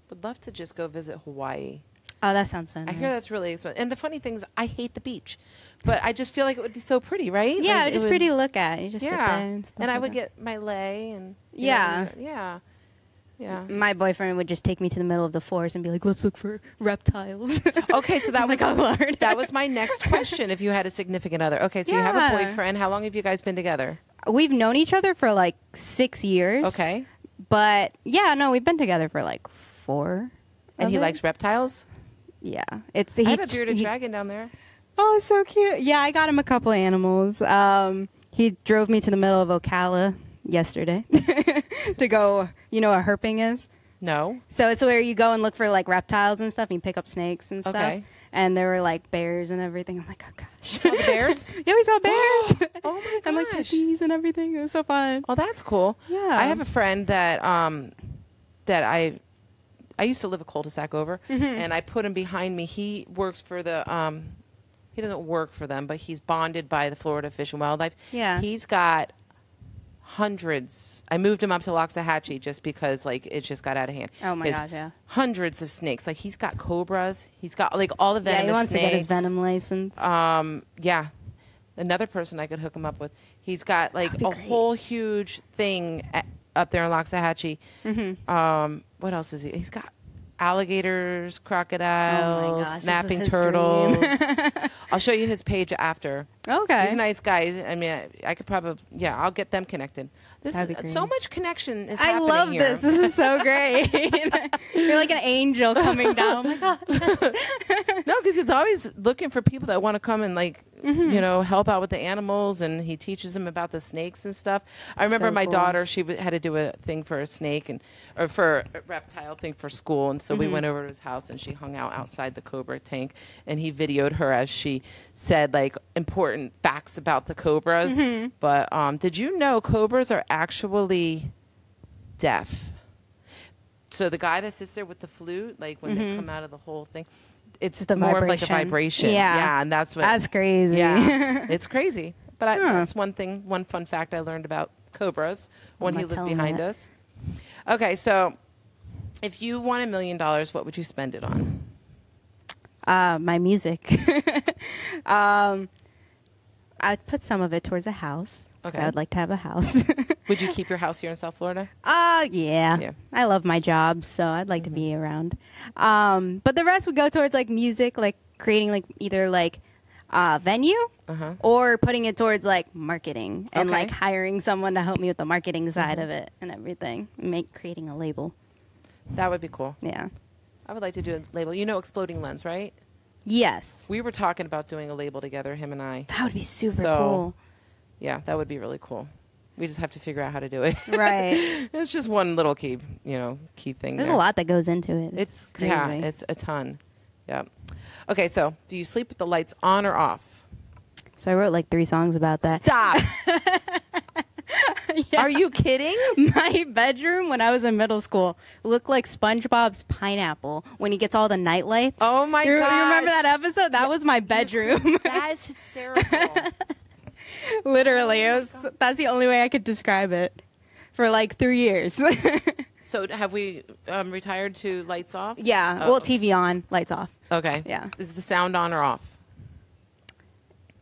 would love to just go visit Hawaii. Oh, that sounds so nice. I hear that's really expensive. And the funny thing is, I hate the beach. But I just feel like it would be so pretty, right? Yeah, Like, it's just would- pretty to look at. You just sit there Yeah. and stuff And I like would that. get my lei and... you Yeah. know, yeah. Yeah. My boyfriend would just take me to the middle of the forest and be like, let's look for reptiles. Okay, so that I'm was like, oh, Lord. that was my next question. If you had a significant other, okay, so you have a Yeah. boyfriend. How long have you guys been together? We've known each other for like 6 years. Okay, But yeah, no, we've been together for like 4. and of he it. likes reptiles. Yeah. It's I have a bearded dragon down there. Oh, so cute. Yeah, I got him a couple animals. He drove me to the middle of Ocala yesterday to go, you know what herping is? No. So it's where you go and look for like reptiles and stuff and you pick up snakes and stuff. Okay. And there were like bears and everything. I'm like, oh gosh. Saw the bears? Yeah, we saw bears. Oh my gosh. And like turkeys and everything. It was so fun. Oh, that's cool. Yeah. I have a friend that that I used to live a cul-de-sac over, and I put him behind me. He works for the he doesn't work for them, but he's bonded by the Florida Fish and Wildlife. Yeah. He's got hundreds. I moved him up to Loxahatchee just because like it just got out of hand. Oh my His gosh, yeah. Hundreds of snakes. Like he's got cobras. He's got like all the venomous Yeah, he wants snakes. to get his venom license. Yeah. Another person I could hook him up with. He's got like That'd be a great. whole huge thing up there in Loxahatchee. What else is he? He's got alligators, crocodiles, gosh, this snapping is his turtles. dream. I'll show you his page after. Okay. He's a nice guy. I mean, I could probably, yeah, I'll get them connected. This That'd be is so great. much connection is I happening love here. this. This is so great. You're like an angel coming down. Oh my God. No, because he's always looking for people that want to come and like, you know, help out with the animals, and he teaches them about the snakes and stuff. I remember So my cool. daughter; she had to do a thing for a snake or for a reptile thing for school, and so we went over to his house, and she hung out outside the cobra tank, and he videoed her as she said like important facts about the cobras. But did you know cobras are actually deaf? So the guy that sits there with the flute, like when they come out of the whole thing, it's the more of like a vibration. vibration. Yeah. And that's what. That's crazy. Yeah, it's crazy. But Huh. that's one fun fact I learned about cobras when I'm he not lived telling behind that. us. Okay, so if you won $1 million, what would you spend it on? My music. I'd put some of it towards a house. 'Cause Okay. I would like to have a house. Would you keep your house here in South Florida? Yeah. Yeah. I love my job, so I'd like to be around. But the rest would go towards like music, like creating like either like venue Uh-huh. or putting it towards like marketing and Okay. like hiring someone to help me with the marketing side of it and everything. Creating a label. That would be cool. Yeah. I would like to do a label. You know Exploding Lens, right? Yes. We were talking about doing a label together, him and I. That would be super So- cool. Yeah, that would be really cool. We just have to figure out how to do it. Right. It's just one little key thing. There's there. a lot that goes into it. It's crazy. yeah, it's a ton. Yeah. Okay, so do you sleep with the lights on or off? So I wrote like 3 songs about that. Stop. Are you kidding? My bedroom when I was in middle school looked like SpongeBob's pineapple when he gets all the night lights. Oh my You remember gosh. that episode? That was my bedroom. That is hysterical. Literally, that's the only way I could describe it for like 3 years. So have we retired to lights off? Yeah. Oh. Well, TV on, lights off. Okay. Yeah. Is the sound on or off?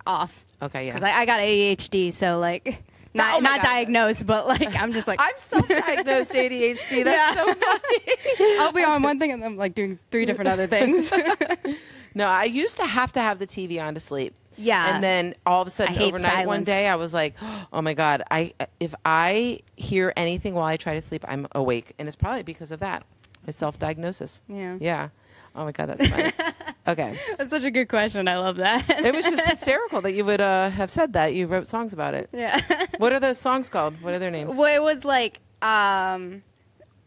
Off. Okay, yeah. Because I got ADHD, so like Not Oh my not God. diagnosed, but like I'm just like I'm self-diagnosed ADHD. That's so funny. I'll be on one thing and I'm like doing 3 different other things. No, I used to have the TV on to sleep. Yeah. And then all of a sudden I hate overnight one silence. day I was like, oh my God, if I hear anything while I try to sleep, I'm awake. And it's probably because of that. My self-diagnosis. Yeah. Yeah. Oh my God, that's funny. Okay. That's such a good question. I love that. It was just hysterical that you would have said that. You wrote songs about it. Yeah. What are those songs called? What are their names? Well, it was like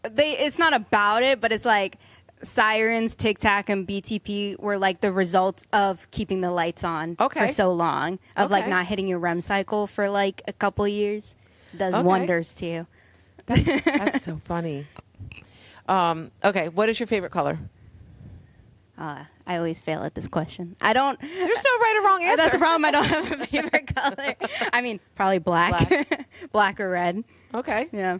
it's not about it, but it's like Sirens, Tic Tac, and BTP were like the results of keeping the lights on Okay. for so long, of like Okay. not hitting your REM cycle for like a couple of years. Does Okay. wonders to you. That's so funny. Okay, what is your favorite color? I always fail at this question. I don't. There's no right or wrong answer. That's a problem. I don't have a favorite color. I mean, probably black, black or red. Okay. Yeah.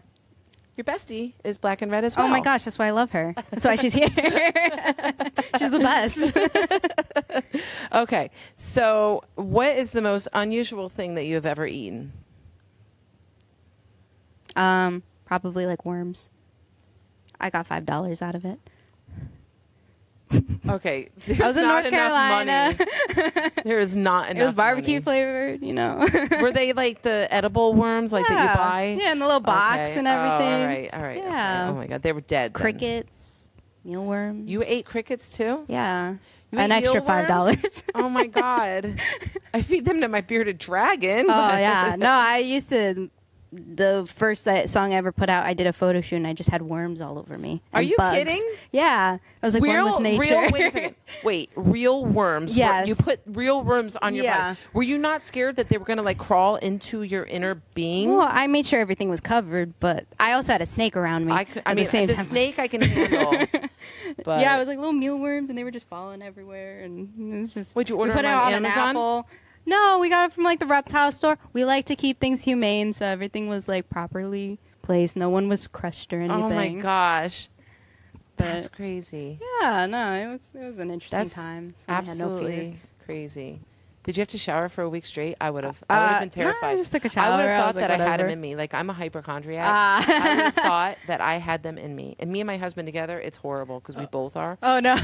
Your bestie is black and red as well. Oh my gosh, that's why I love her. That's why she's here. She's the best. Okay, so what is the most unusual thing that you have ever eaten? Probably like worms. I got $5 out of it. Okay, there's I was in not North enough Carolina. money. There is not enough. It was barbecue money. flavored, you know. Were they like the edible worms, like that you buy? Yeah, in the little box Okay. and Oh, everything. all right. Yeah. Okay. Oh my God, they were dead. then. Crickets, mealworms. You ate crickets too? Yeah. You An ate extra mealworms? $5. Oh my God, I feed them to my bearded dragon. Oh yeah. No, I used to. The first song I ever put out, I did a photo shoot and I just had worms all over me. Are and you bugs. kidding? Yeah. I was like one with nature. Real. Wait a second. Wait, real worms. Yes. You put real worms on your Yeah. body. Were you not scared that they were going to like crawl into your inner being? Well, I made sure everything was covered, but I also had a snake around me. I at mean, the same the time. snake I can handle. But Yeah, it was like little mealworms, and they were just falling everywhere, and it was just. Would you order we put them it on on Amazon? an apple. No, we got it from like the reptile store. We like to keep things humane, so everything was like properly placed. No one was crushed or anything. Oh my gosh, But- that's crazy. Yeah, no, it was an interesting That's time. So I had no absolutely fear. crazy. Did you have to shower for a week straight? I would have. I would have been no, I terrified. just took a I shower. would have I thought was like, that I had them whatever. in me. Like I'm a hypochondriac. I would have thought that I had them in me. And me and my husband together, it's horrible because we both are. Oh no.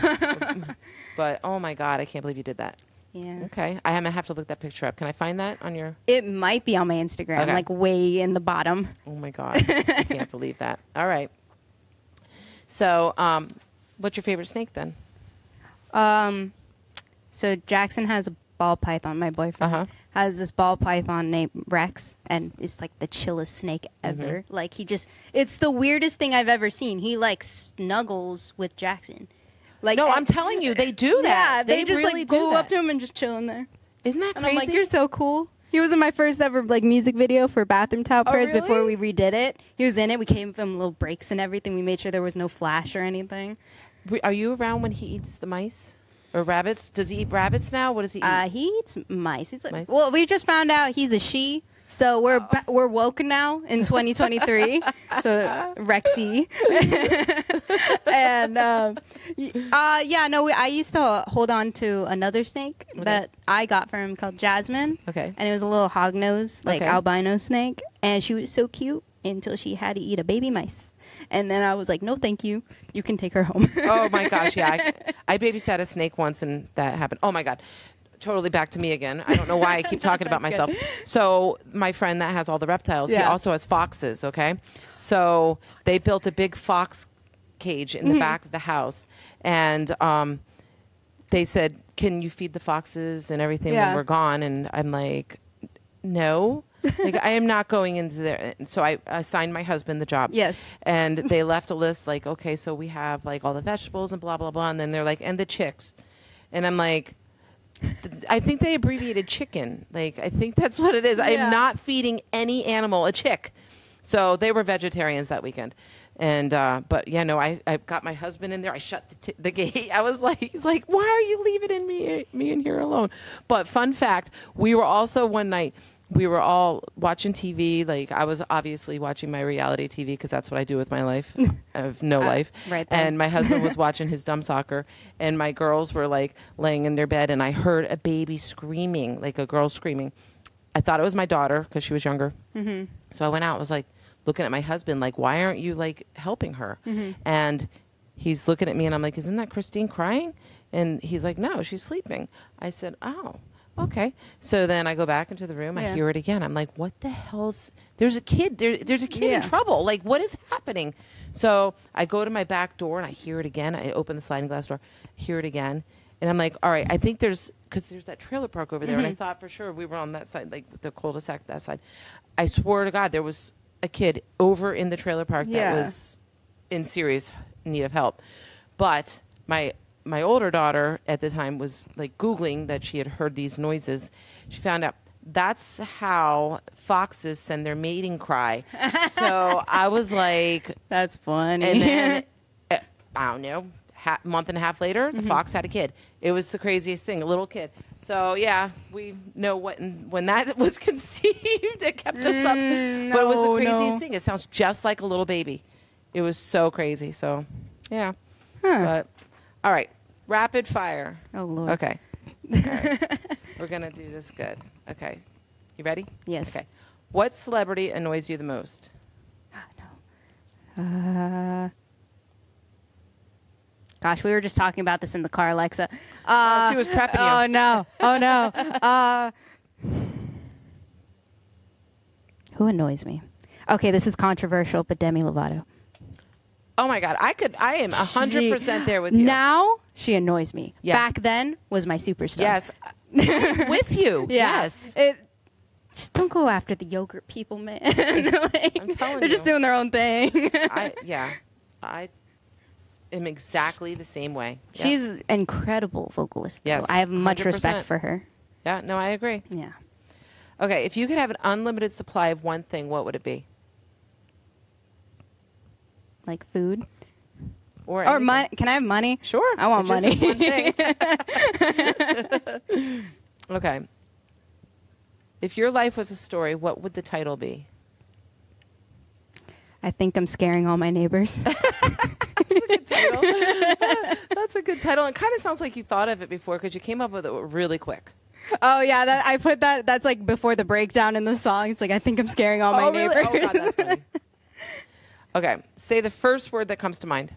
But oh my God, I can't believe you did that. Yeah. Okay, I have to look that picture up. Can I find that on your? It might be on my Instagram, Okay. like way in the bottom. Oh my God, I can't believe that. All right. So, what's your favorite snake then? So Jackson has a ball python. My boyfriend Uh-huh. has this ball python named Rex, and it's like the chillest snake ever. Mm-hmm. Like it's the weirdest thing I've ever seen. He like snuggles with Jackson. Like No, I'm telling you, they do that. Yeah, they just really like do go that. up to him and just chill in there. Isn't that And crazy? I'm like, you're so cool. He was in my first ever like music video for Bathroom Towel Oh, Prayers before really? we redid it. He was in it. We gave him little breaks and everything. We made sure there was no flash or anything. Are you around when he eats the mice or rabbits? Does he eat rabbits now? What does he eat? He eats mice. He's like, Mice? well, we just found out he's a she, so we're woke now in 2023. So Rexy, and I used to hold on to another snake that I got from him called Jasmine. Okay. and it was a little hognose, like Okay. albino snake, and she was so cute until she had to eat a baby mice. And then I was like, no, thank you. You can take her home. Oh my gosh, yeah. I babysat a snake once and that happened. Oh my God. Totally back to me again. I don't know why I keep talking about That's myself. So my friend that has all the reptiles, he Yeah. also has foxes, okay? So they built a big fox cage in the back of the house. And they said, can you feed the foxes and everything when Yeah. we're gone? And I'm like, no. Like I am not going into there. So I assigned my husband the job. Yes. And they left a list like, okay, so we have like all the vegetables and blah, blah, blah. And then they're like, and the chicks. And I'm like, I think they abbreviated chicken. Like, I think that's what it is. Yeah. I'm not feeding any animal a chick. So they were vegetarians that weekend. And, but yeah, no, I got my husband in there. I shut the gate. I was like, he's like, why are you leaving me in here alone? But fun fact, we were also one night, we were all watching TV. Like I was obviously watching my reality TV because that's what I do with my life. I have no life. right there. And my husband was watching his dumb soccer, and my girls were like laying in their bed, and I heard a baby screaming, like a girl screaming. I thought it was my daughter because she was younger. So I went out. I was like looking at my husband, like, why aren't you like helping her? And he's looking at me, and I'm like, isn't that Christine crying? And he's like, no, she's sleeping. I said, oh, okay. So then I go back into the room. I hear it again. I'm like, what the hell's? There's a kid. There's a kid in trouble. Like, what is happening? So I go to my back door and I hear it again. I open the sliding glass door, hear it again. And I'm like, all right, I think because there's that trailer park over there. And I thought for sure we were on that side, like the cul-de-sac, that side. I swear to God, there was a kid over in the trailer park that was in serious need of help. But my older daughter at the time was like Googling that she had heard these noises. She found out that's how foxes send their mating cry. So I was like, That's funny. and then I don't know, month and a half later, the fox had a kid. It was the craziest thing, a little kid. So yeah, we know when that was conceived, it kept us up. But it was the craziest thing. It sounds just like a little baby. It was so crazy. So yeah. But all right, rapid fire. Oh Lord. Okay. All right. We're gonna do this good. Okay. You ready? Yes. Okay. What celebrity annoys you the most? Gosh, we were just talking about this in the car, Alexa. She was prepping you. Oh no! Oh no! Who annoys me? Okay, this is controversial, but Demi Lovato. Oh my God, I am 100% there with you. Now she annoys me. Yeah. Back then was my superstar. Yes. With you. Yeah. Yes. Just don't go after the yogurt people, man. Like, I'm telling they're just you. doing their own thing. I am exactly the same way. Yeah. She's an incredible vocalist. Though. Yes, I have much 100%. respect for her. Yeah, no, I agree. Yeah. Okay, if you could have an unlimited supply of one thing, what would it be? Like food. Or Or money. anything. Can I have money? Sure. I want It just money. is one thing. Okay. If your life was a story, what would the title be? I think I'm scaring all my neighbors. Title. That's a good title. It kind of sounds like you thought of it before because you came up with it really quick. Oh yeah, I put that. That's like before the breakdown in the song. It's like I think I'm scaring all my really? neighbors. Oh God, that's funny. Okay, say the first word that comes to mind.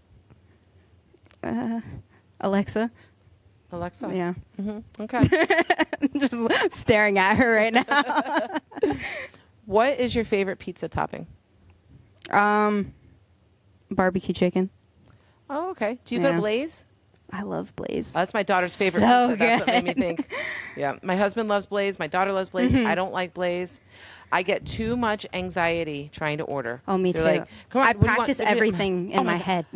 Alexa. Alexa. Yeah. Okay. Just staring at her right now. What is your favorite pizza topping? Barbecue chicken. Oh, okay. Do you go to Yeah. Blaze? I love Blaze. That's my daughter's favorite So pizza. That's what made me good. think. Yeah, my husband loves Blaze. My daughter loves Blaze. I don't like Blaze. I get too much anxiety trying to order. Oh, me They're too. like, come on, I what do you want? practice What do you- everything in Oh my God. head.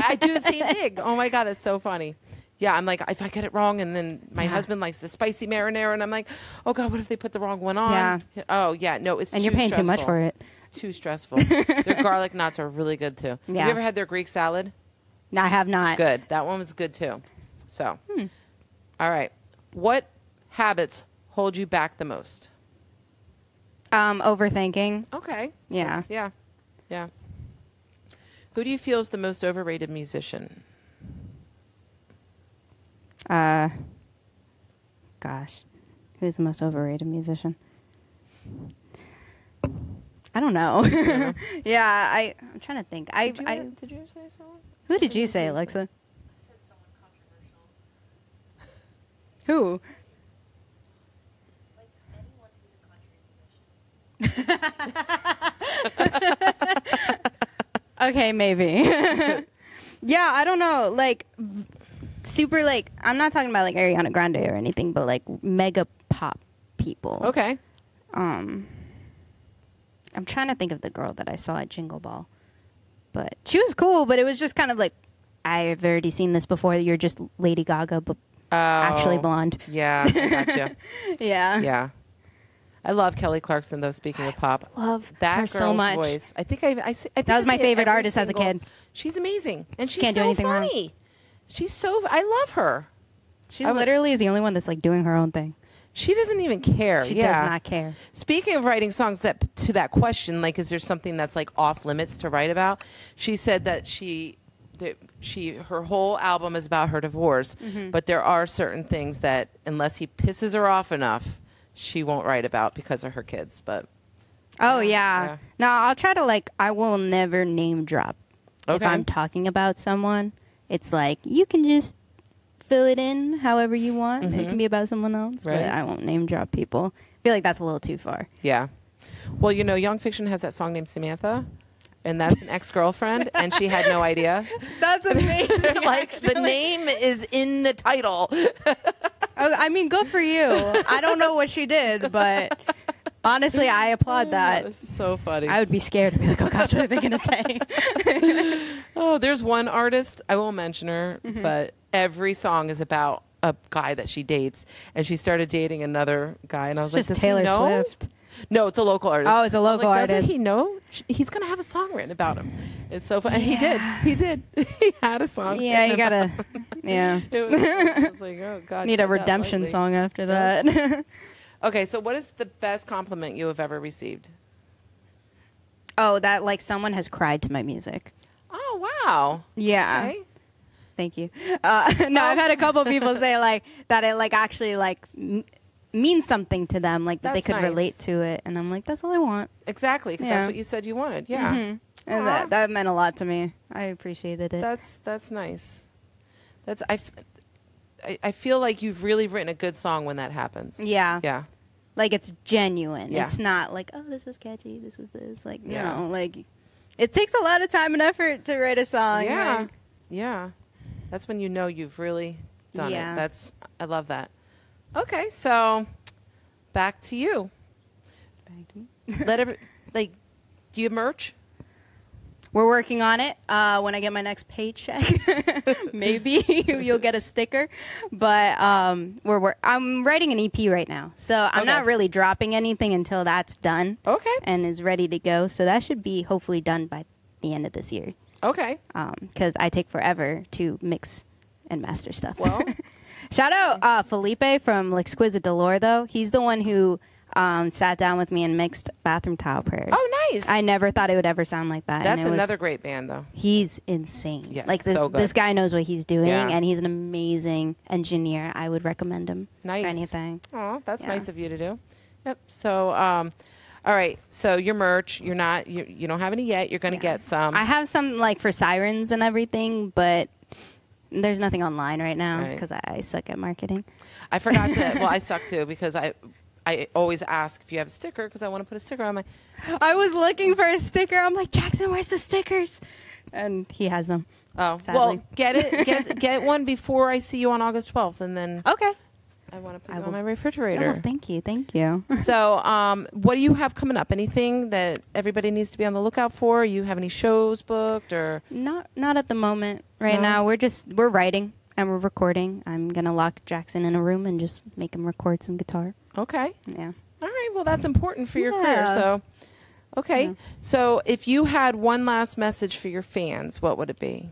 I do the same thing. Oh my God, that's so funny. Yeah, I'm like, if I get it wrong, and then my husband likes the spicy marinara, and I'm like, oh God, what if they put the wrong one on? Yeah. Oh yeah, no, it's And too you're paying too much stressful. for it. It's too stressful. Their garlic knots are really good too. Have Yeah. you ever had their Greek salad? No, I have not. Good. That one was good too. So, all right. What habits hold you back the most? Overthinking. Okay. Yeah. Yeah. Who do you feel is the most overrated musician? Gosh, who's the most overrated musician? I don't know. Yeah, I'm trying to think. Did you say someone? Who did you say, Alexa? I said someone controversial. Who? Like anyone who's a country musician. Okay, maybe. Yeah, I don't know. Like, super, like, I'm not talking about, like, Ariana Grande or anything, but, like, mega pop people. Okay. I'm trying to think of the girl that I saw at Jingle Ball. But she was cool, but it was just kind of like, I've already seen this before. You're just Lady Gaga, but actually blonde. Yeah, I gotcha. Yeah. Yeah. I love Kelly Clarkson, though, speaking of pop. Love That her girl's so much. voice. I think I think That was I my say it favorite every artist as a single- kid. She's amazing. And she's Can't do so anything wrong. funny. She's so, I love her. She I would- literally is the only one that's, like, doing her own thing. She doesn't even care. She yeah. does not care. Speaking of writing songs, that to that question, like, is there something that's like off limits to write about? She said that her whole album is about her divorce, but there are certain things that unless he pisses her off enough, she won't write about because of her kids. But Oh, Yeah. yeah. No, I'll try to, like, I will never name drop. If Okay. I'm talking about someone, it's like, you can just fill it in however you want. It can be about someone else, Right. but I won't name drop people. I feel like that's a little too far. yeah. Well, you know, Young Fiction has that song named Samantha, and that's an ex-girlfriend, and she had no idea. That's amazing. Like, the name is in the title. I mean, good for you. I don't know what she did, but honestly, I applaud that. That's so funny. I would be scared to be like, oh gosh, what are they going to say? Oh, there's one artist, I won't mention her, but every song is about a guy that she dates, and she started dating another guy, and I was like, Just does Taylor he know? Swift. No, it's a local artist. Oh, it's a I was local like, Doesn't artist. he know? He's going to have a song written about him. It's so fun. And he did. He did. He had a song. Yeah, written you got about to, yeah. it. I was like, oh, God. Need a tread that redemption lightly. song after that. Okay, so what is the best compliment you have ever received? Oh, that like someone has cried to my music. Oh, wow. Yeah. Okay. Thank you. No, I've had a couple people say like that it like actually like means something to them, like that they That's could nice. relate to it, and I'm like, that's all I want. Exactly, because Yeah. that's what you said you wanted. Yeah. And Aw. that meant a lot to me. I appreciated it. That's nice. I feel like you've really written a good song when that happens. Yeah. Yeah. Like it's genuine. Yeah. It's not like, oh, this was catchy. This was this. Like, Yeah. like it takes a lot of time and effort to write a song. Yeah. like- Yeah. That's when you know you've really done Yeah. it. I love that. Okay, so back to you. Do you merch? We're working on it. When I get my next paycheck, maybe you'll get a sticker. But I'm writing an EP right now, so I'm Okay. not really dropping anything until that's done Okay. and is ready to go. So that should be hopefully done by the end of this year. Okay. Because I take forever to mix and master stuff. Well, Shout out Felipe from L'Exquisite Dolor, though. He's the one who sat down with me and mixed Bathroom Tile Prayers. oh, nice. I never thought it would ever sound like that. That's and it was- another great band, though. He's insane. Yes, like so good. this guy knows what he's doing, Yeah. and he's an amazing engineer. I would recommend him Nice. for anything. Oh, that's Yeah. nice of you to do. Yep. So, all right. So your merch, you don't have any yet. You're going to get some. I have some like for sirens and everything, but there's nothing online right now Right. because I suck at marketing. I forgot to. Well, I suck too because I always ask if you have a sticker because I want to put a sticker on my. I was looking for a sticker. I'm like, Jackson, where's the stickers? And he has them. Oh, Sadly. well, get one before I see you on August 12th, and then Okay. I want to put I it will- on my refrigerator. Oh, thank you. Thank you. So, what do you have coming up? Anything that everybody needs to be on the lookout for? You have any shows booked or? Not at the moment. Right No? now, we're writing and we're recording. I'm gonna lock Jackson in a room and just make him record some guitar. Okay. Yeah. All right. Well, that's important for your career. Yeah. So, okay. Yeah. So, if you had one last message for your fans, what would it be?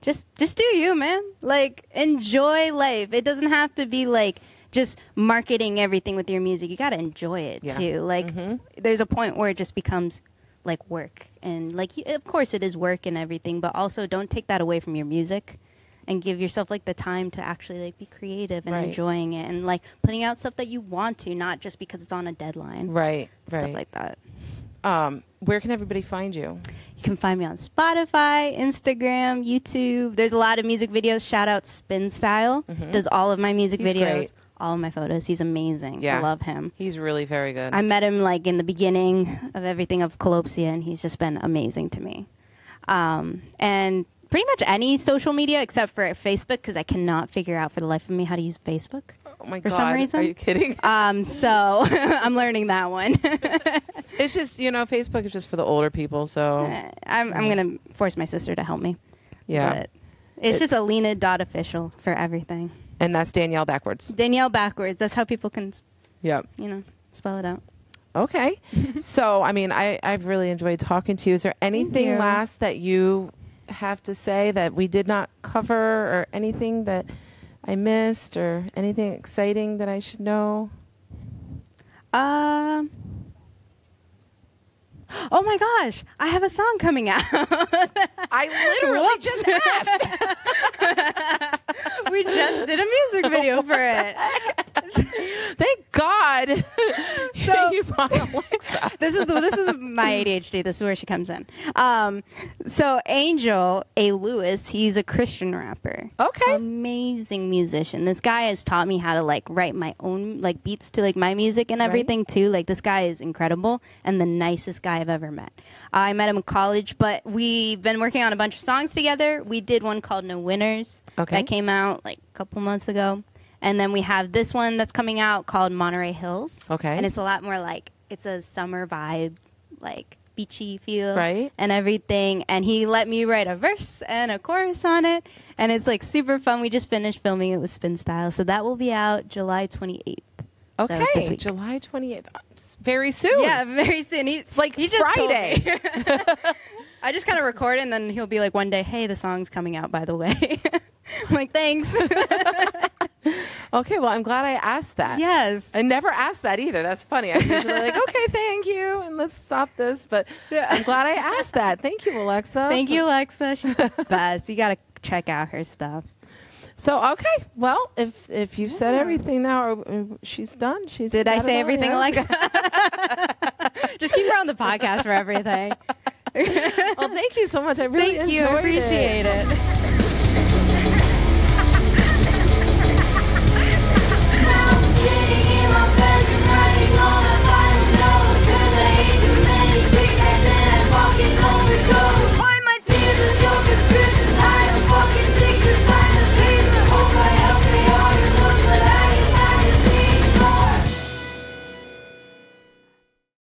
Just do you, man. Like, enjoy life. It doesn't have to be like just marketing everything with your music. You got to enjoy it Yeah. too. Like, there's a point where it just becomes like work, and like, of course, it is work and everything, but also don't take that away from your music, and give yourself like the time to actually like be creative and Right. enjoying it, and like putting out stuff that you want to, not just because it's on a deadline. Right. Stuff Right. like that. Where can everybody find you? You can find me on Spotify, Instagram, YouTube. There's a lot of music videos. Shout out Spin Style. Does all of my music He's videos, great. all of my photos. He's amazing. Yeah. I love him. He's really very good. I met him like in the beginning of everything of Colopsia, and he's just been amazing to me. And pretty much any social media except for Facebook, because I cannot figure out for the life of me how to use Facebook. Oh my for God. some reason. Are you kidding? So I'm learning that one. It's just, Facebook is just for the older people. So, I'm going to force my sister to help me. yeah. But it's just Elleinad.official for everything. And that's Danielle backwards. Danielle backwards. That's how people can, Yep. spell it out. Okay. So, I've really enjoyed talking to you. Is there anything you. last that you have to say that we did not cover, or anything that I missed, or anything exciting that I should know? Oh my gosh, I have a song coming out. I literally Whoops. just asked. We just did a music video for it. Thank God. So- you brought Alexa. This is my ADHD. This is where she comes in. So Angel A. Lewis, he's a Christian rapper. Okay. Amazing musician. This guy has taught me how to like write my own like beats to like my music and everything too. Like this guy is incredible and the nicest guy I've ever met. I met him in college, but we've been working on a bunch of songs together. We did one called No Winners. Okay. That came out like a couple months ago. And then we have this one that's coming out called Monterey Hills. Okay. And it's a lot more like, it's a summer vibe, like beachy feel. Right. And everything. And he let me write a verse and a chorus on it. And it's like super fun. We just finished filming it with Spin Style. So that will be out July 28th. So this Okay. week. July 28th. Very soon. Yeah, very soon. It's like he just told Friday. me. I just kind of record it, and then he'll be like one day, hey, the song's coming out, by the way. I'm like, thanks. Okay. Well, I'm glad I asked that. Yes. I never asked that either. That's funny. I'm usually like, okay, thank you, and let's stop this. But Yeah. I'm glad I asked that. Thank you, Alexa. Thank you, Alexa. She's the best. You got to check out her stuff. So, okay. Well, if you said everything now, or she's done. She's Did I got it say all, everything, yeah. Alexa? Just keep her on the podcast for everything. Well, thank you so much. I really Thank you. I enjoyed appreciate it. Now I'm sitting in my bedroom writing all my final notes. 'Cause I ate too many Tic Tacs and I'm walking on the coast. Wipe my tears with your prescription.